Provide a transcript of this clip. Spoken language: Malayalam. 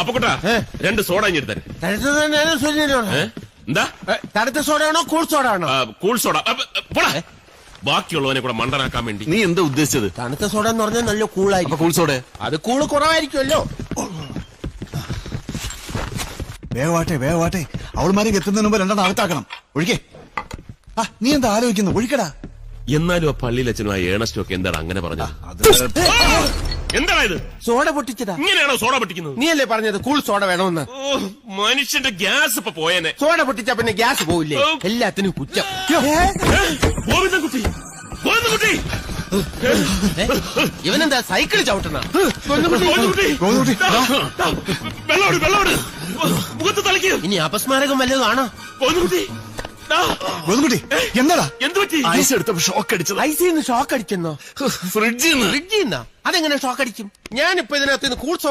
അപ്പൊ കൂട്ടാ 2 സോഡ എടുത്തേ. എന്താ തണുത്ത സോഡ ആണോ കൂൾ സോഡ ആണോ? Cool soda. പോടാ, ബാക്കിയുള്ളവനെ കൂടെ മണ്ടനാക്കാൻ വേണ്ടി. നീ എന്താ ഉദ്ദേശിച്ചത്? തണുത്ത സോഡ എന്ന് പറഞ്ഞാൽ നല്ല കൂളായിരിക്കും. കൂൾ സോഡ അത് കൂള് കുറവായിരിക്കുമല്ലോ. വേഗവാട്ടെ അവൾമാരെ എത്തുന്നതിന് മുമ്പ് 2 അകത്താക്കണം. ഒഴിക്കേ. നീ എന്താ ആലോചിക്കുന്നു? ഒഴിക്കടാ. എന്നാലും ആ പള്ളിയിലച്ഛനും ആ ഏണസ്റ്റും ഒക്കെ എന്താണ് അങ്ങനെ പറഞ്ഞത്? എന്താണ് ഇത്? സോഡ പൊട്ടിച്ചതാ. ഇങ്ങനെയാണോ സോഡ പൊട്ടിക്കുന്നത്? നീയല്ലേ പറഞ്ഞത് കൂൾ സോഡ വേണമെന്ന്? മനുഷ്യന്റെ ഗ്യാസ് ഇപ്പൊ പോയേനെ. സോഡ പൊട്ടിച്ചാ പിന്നെ ഗ്യാസ് പോവില്ലേ? എല്ലാത്തിനും കുറ്റം. ഗോവിന്ദൻകുട്ടി, ഇവനെന്താ സൈക്കിൾ ചവിട്ടണ? വെള്ളോട് മുഖത്ത് തളിക്ക്. ഇനി അപസ്മാരകം വല്ലതും ആണോ? എന്താടാ? എന്ത് പറ്റി? ഐസ് എടുത്തപ്പോ ഷോക്ക് അടിച്ചത്. ഐസിന്ന് ഷോക്ക് അടിച്ചെന്നോ? ഫ്രിഡ്ജിൽ നിന്ന്. അതെങ്ങനെ ഷോക്ക് അടിക്കും? ഞാനിപ്പോ ഇതിനകത്ത് കൂൾ സോഡ